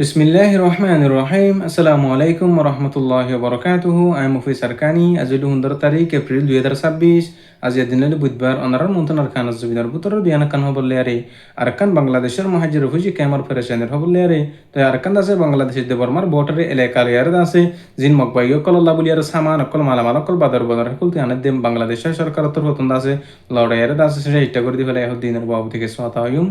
বিসমিল্লাহির রহমানির রহিম। আসসালামু আলাইকুম ওয়া রাহমাতুল্লাহি ওয়া বারাকাতুহু। আমি মুফিস আরকানি। আজ 15 তারিখ এপ্রিল 2026। আজ দিনের বুধবার অনারার মন্থন আরকান জবিনার বুতর দিয়ানা কান হবলে আরে আরকান বাংলাদেশের মহাজির হুজি কেমার ফেরেশানের হবলে আরে তো আরকান দাসে বাংলাদেশের দেবরমার বর্ডারে এলাকা ইয়ার দাসে জিন মকবাইয় কল্লাহ বলি আর সামান অকল মালামাল অকল বাদর বাদর হকল তিয়ানের দেম বাংলাদেশের সরকার তোর হতন দাসে লড়াইয়ের দাসে সেটা ইটা করে দিবেলা এখন দিনের বাবু থেকে সাতা হইম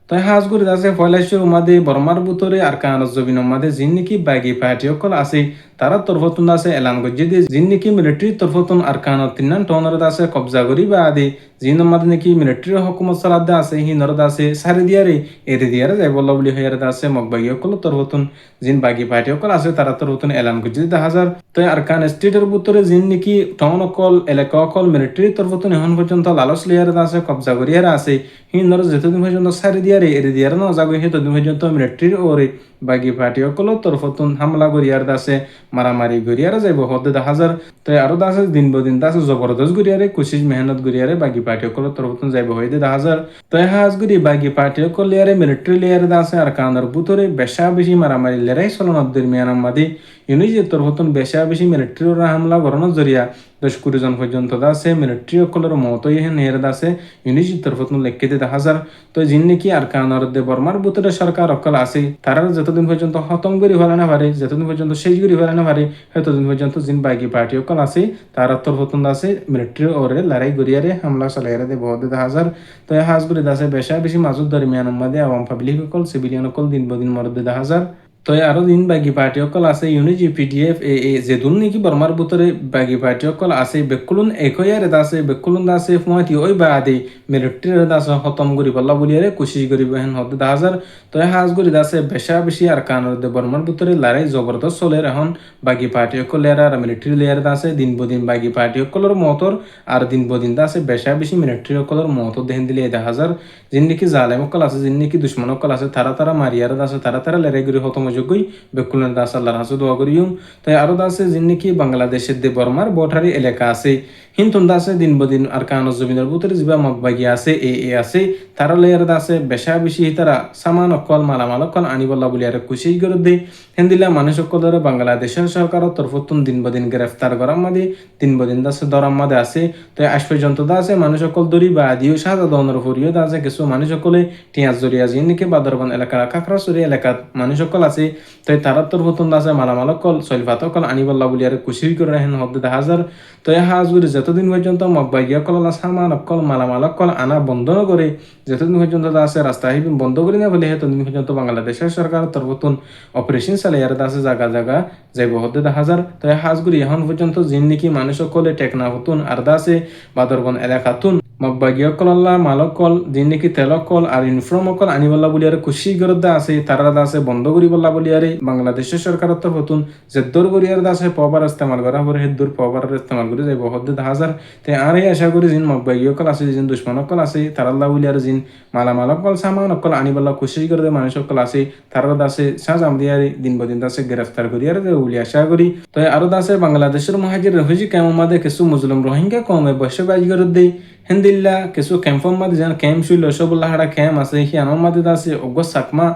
তাই হাজগুড়ি দাসে ফয়লাশির উমাদে বর্মার বুতরে আর কানার জবিন উমাদে জিন্নিকি বাগি পার্টি অকল আছে তারা তরফতুন দাসে এলান গজ্জি দিয়ে জিন্নিকি মিলিটারি তরফতুন আর কানার তিনান টনর দাসে কবজা করি বা আদি জিন উমাদে নাকি মিলিটারি হকুমত সালাদ আছে হি নর দাসে সারি দিয়ারে এরি দিয়ারে যাই বল্লা বলি হইয়ারে দাসে মকবাগি অকল তরফতুন জিন বাগি পার্টি অকল আছে তারা তরফতুন এলান গজ্জি দিয়ে হাজার তো আর কান স্টেটের বুতরে জিন্নিকি টন অকল এলাকা অকল মিলিটারি তরফতুন এখন পর্যন্ত লালস লিয়ারে দাসে কবজা করিয়ারে আছে হি নর যেতদিন পর্যন্ত সারি দিয়ারে এরি দিয়ারে না যাগো হে তদিন পর্যন্ত মিলিটারি ওরে বাগি পার্টি অকল তরফতুন হামলা করিয়ার দাসে মারামারি গড়িয়ারে যাইব হদে 10,000 তো আরো দাসে দিন বদিন দাসে জবরদস্ত গড়িয়ারে কোশিশ মেহনত গড়িয়ারে বাগি পার্টি অকল তরফতুন যাইব হইতে 10,000 তো হাজ গড়ি বাগি পার্টি অকল লিয়ারে মিলিটারি লিয়ারে দাসে আর কানার বুতরে বেশা বেশি মারামারি লড়াই চলনত দরমিয়ান মাদি ইউনিজে তরফতুন বেশা বেশি মিলিটারি হামলা গড়ানোর জরিয়া 10-20 জন পর্যন্ত দাসে মিলিটারি অকলের মতো ইহে নেহের দাসে ইউনিজে তরফতুন লেখিতে 10,000 তো জিন নাকি আর কানার দে বর্মার বুতরে সরকার অকল আছে তারা যতদিন পর্যন্ত খতম করি ফেলা না পারে যতদিন পর্যন্ত শেষ করি ফেলা না পারে ততদিন পর্যন্ত জিন বাকি পার্টি অকল আছে তারা তরফতুন দাসে মিলিটারি ওরে লড়াই গড়িয়ারে হামলা চালাইয়ারে দে বহুত 10,000 তো হাজ করে দাসে বেশা বেশি মাজুদ দরমিয়ান মাদে আওয়াম পাবলিক অকল সিভিলিয়ান অকল দিন বদিন মরদে 10,000 তো আরো দিন বাগি পার্টি অকল আছে ইউনিজি পিডিএফ এ যেদুন নাকি বর্মার বুতরে বাগি পার্টি অকল আছে বেকুলুন একয়ারে দাসে বেকুলুন দাসে ফুমাতি ওই বাদে মিলিটারি দাসে খতম করি বল্লা বলিয়ারে কোশিশ করি বহেন হতে 10,000 তো হাজ করি দাসে বেশা বেশি আর কানর দে বর্মার বুতরে লড়াই জবরদস্ত চলে এখন বাগি পার্টি অকল লেয়ার আর মিলিটারি লেয়ার দাসে দিন বদিন বাগি পার্টি অকলর মতর আর দিন বদিন দাসে বেশা বেশি মিলিটারি অকলর মত দেহেন দিলে 10,000 যিন নাকি জালেম অকল আছে যিন নাকি দুশ্মন অকল আছে তারা মারিয়ার দাসে তারা লড়াই করি হতম যোগ্যই বেকুলের দাস আল্লাহর হাসু দোয়া করিম তাই আরো দাসে যিন নাকি বাংলাদেশের দে বর্মার বর্ডারি এলাকা আছে হিন্তুন দাসে দিন বদিন আর কান জমিনের বুতরে জিবা মগবাগি আছে এ আছে তারা লেয়ার দাসে বেশা বেশি তারা সামান অকল মালামাল অকল আনিবল্লা বলি আর খুশি করে দেয় হেন্দিলা মানুষ অকলরে বাংলাদেশের সরকারের তরফতুন দিন বদিন গ্রেফতার করার মাদে দিন বদিন দাসে দরাম মাদে আছে তো আজ পর্যন্ত দাসে মানুষ অকল দরি বা আদিও সাজা দনের ফরিও দাসে কিছু মানুষ অকলে টিয়াজ জরিয়া যিন নাকি বাদরবান এলাকা কাকড়াছড়ি এলাকাত মানুষ অকল আছে তাই তারা তরফতুন দাসে মালামাল অকল সলফাত অকল আনিবল্লা বলি আর খুশি করে হেন হদ্দে 10,000 তো হাজগুড়ি যতদিন পর্যন্ত মগবাগিয়া কলা সামান অকল মালামাল অকল আনা বন্ধ ন করে যতদিন পর্যন্ত আছে রাস্তা বন্ধ করি না বলে ততদিন পর্যন্ত বাংলাদেশের সরকার তরফতুন অপারেশন চালাইয়ার আছে জায়গা যাইব হতে 10,000 তো হাজগুড়ি এখন পর্যন্ত জিন নাকি মানুষ সকলে টেকনা হতুন আর দাসে বাদরবন এলাকাতুন মগবাগিয়া কল্লা মালকল দিন নাকি তেলকল আর ইউনিফর্ম অকল আনিবল্লা বলি আর খুশি গরদা আছে তারা দাসে বন্ধ করি বল্লা বলি আরে বাংলাদেশের সরকারের তরফতুন জেদ্দর করিয়ার দাসে পাওয়ার ইস্তেমাল করা পরে হেদ্দুর পাওয়ার ইস্তেমাল করে যাইব হতে 10,000 তাই আর আশা করি জিন মগবাগিয়া কল আছে জিন দুশ্মন অকল আছে তারাল্লা বলি আর জিন মালামাল অকল সামান অকল আনিবল্লা খুশি করে মানুষ অকল আছে তারা দাসে সাজাম দিয়ারে দিন বদিন দাসে গ্রেফতার করিয়ার উলি আশা করি তো আরো দাসে বাংলাদেশের মহাজির রহুজি কেমন মাদে কিছু মুসলিম রোহিঙ্গা কমে বসে বাজ করে দেই হেন্দিল্লা কিছু ক্যাম্পর মাদে যেন ক্যাম্প শুইল সবুল্লা হাড়া ক্যাম্প আছে হি আনোর মাদে দাসে অজ্ঞ সাকমা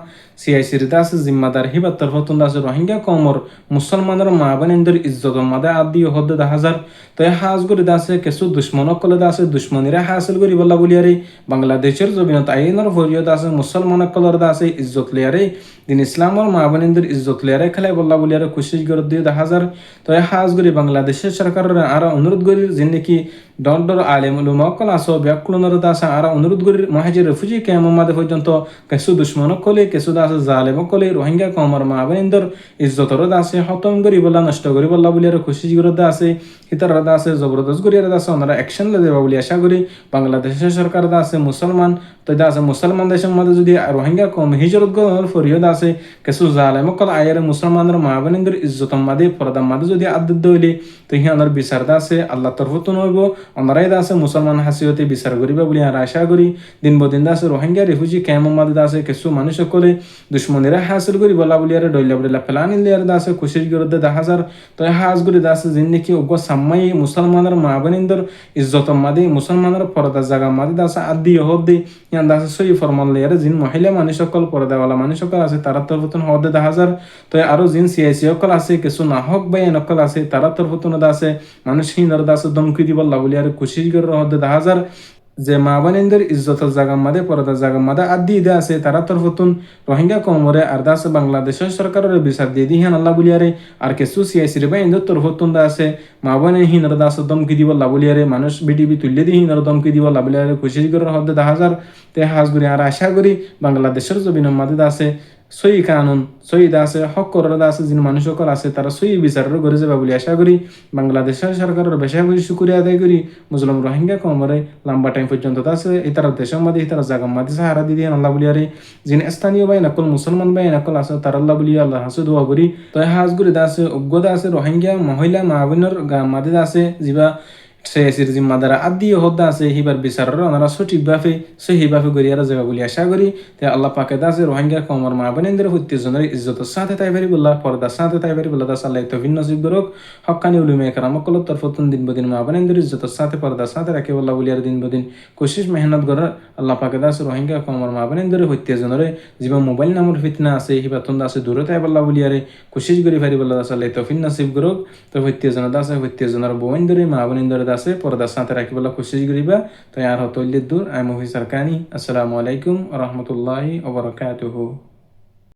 সিআইসির দাসে জিম্মাদার হিবার তরফতুন দাসে রোহিঙ্গা কমর মুসলমানের মা বোনেদের ইজ্জত মাদে আদি হদ্দে 10,000 তো হাজ করে দাসে কিছু দুশ্মন কলে দাসে দুশ্মনীরা হাসিল করি বল্লা বলিয়ারে বাংলাদেশের জমিনত আইনের ফরিয়ত আছে মুসলমান কলর দাসে ইজ্জত লিয়ারে দিন ইসলামর মা বোনেদের ইজ্জত লিয়ারে খেলায় বল্লা বলিয়ারে খুশি করে দিয়ে 10,000 তো হাজ করে বাংলাদেশের সরকারের আর অনুরোধ করি যে নাকি ডর আলেম উলুমা কল আসো ব্যাকুলনের দাসে আর অনুরোধ করি মহাজির রেফুজি কেমন মাদে পর্যন্ত কিছু দুশ্মন কলে কিছু দাসে জালেম কলে রোহিঙ্গা কমর মা বোনেদের ইজ্জতর দাসে হতম করি বল্লা নষ্ট করি বল্লা বলিয়ারে খুশি করে দাসে হিতার দাসে জবরদস্ত করিয়ার দাসে ওনারা অ্যাকশন দেবা বলি আশা করি বাংলাদেশের সরকার দাসে মুসলমান তো দাসে মুসলমান দেশের মধ্যে যদি রোহিঙ্গা কম হিজরত ফরিয়দ আছে কিছু জালেম কল আয়ারে মুসলমানের মা বোনেদের ইজ্জতম মাদে ফরদাম মাদে যদি আদ্দ হইলে তো হিয়ানোর বিচার দাসে আল্লাহ তরফতুন হইব ওনারাই দাসে মুসলমান হাসিয়তে বিচার করিবা বলি আর আশা করি দিন বদিন দাসে রোহিঙ্গা রিফিউজি ক্যাম্প মাদে দাসে কিছু মানুষ সকলে দুশ্মনীরা হাসিল করি বলা বলি আর ডইলা বলিলা ফেলানি লিয়ার দাসে খুশির গরদে 10,000 তো হাজ করি দাসে জিন্দিকি উগ্র সাম্মাই মুসলমানের মা বোনিন্দর ইজ্জত মাদি মুসলমানের পর্দা জায়গা মাদি দাসে আদি হদ্দি ইয়ান দাসে সই ফরমান লিয়ার জিন মহিলা মানুষ সকল পর্দাওয়ালা মানুষ সকল আছে তারা তরফতুন হদে 10,000 তো আরো জিন সিআইসি সকল আছে কিছু নাহক বাই নকল আছে তারা তরফতুন দাসে মানুষ হিনর দাসে ধমকি দিব লাবলি আর খুশির গর হদে 10,000 যে মা বোনেদের ইজ্জতের জায়গা মাদে পর্দার জায়গা মাদে আদি দে আছে তারা তরফতুন রোহিঙ্গা কমরে আর দাস বাংলাদেশের সরকারের বিচার দিয়ে দিহান আল্লাহ বলিয়ারে আর কিছু সিআইসির বা ইন্দর তরফতুন দা আছে মা বোনের হিনর দাস দমকি দিব আল্লাহ বলিয়ারে মানুষ বিটিভি তুললে দিয়ে হিনর দমকি দিব আল্লাহ বলিয়ারে খুশি করে হদ্দে 10,000 তে হাজ করি আর আশা করি বাংলাদেশের জমিনের মাদে আছে সই কানুন সই দাসে হক করার দাসে যিনি মানুষ সকল আছে তারা সই বিচারের করে যাবে বলে আশা করি বাংলাদেশের সরকারের বেশা বেশি শুক্রিয়া আদায় করি মুসলিম রোহিঙ্গা কমরে লম্বা টাইম পর্যন্ত আছে ইতারা দেশের মধ্যে ইতারা জায়গা মাঝে সাহারা দিয়ে আল্লাহ বলিয়ারে যিনি স্থানীয় বাই নকল মুসলমান বাই নকল আছে তার আল্লাহ বলিয়া আল্লাহ হাসে দোয়া করি তো হাজ করি দাসে অজ্ঞতা আছে রোহিঙ্গা মহিলা মা বোনের মাঝে আছে যিবা সিআইসির জিম্মাদারা আদি হদ্দা আছে হিবার বিচারের ওনারা সঠিকভাবে সহিভাবে গড়িয়ারা যাবে বলে আশা করি তে আল্লাহ পাকে দাসে রোহিঙ্গা কমর মা বোনেদের প্রত্যেকজনের ইজ্জতের সাথে তাই পারি বললা পর্দার সাথে তাই পারি বললা দাস আল্লাহ তৌফিক নসিব করুক হক্কানি উলুমে কেরাম কলত তরফতুন দিন বদিন মা বোনেদের ইজ্জতের সাথে পর্দার সাথে রাখে বললা বলিয়ার দিন বদিন কোশিশ মেহনত করার আল্লাহ পাকে দাসে রোহিঙ্গা কমর মা বোনেদের প্রত্যেকজনের যিবা মোবাইল নামের ফিতনা আছে হিবাতুন দাসে দূরে তাই বললা বলিয়ারে কোশিশ করি পারি বললা দাস আল্লাহ তৌফিক নসিব করুক তো প্রত্যেকজনের দাসে প্রত্যেকজনের বোনেদের মা বোনেদের দাসে পর্দার সাথে রাখি বলা খুশি করিবা তো আর হতল্লিদ দূর আই মুফি সরকানি আসসালামু আলাইকুম ওয়া রাহমাতুল্লাহি ওয়া বারাকাতুহু।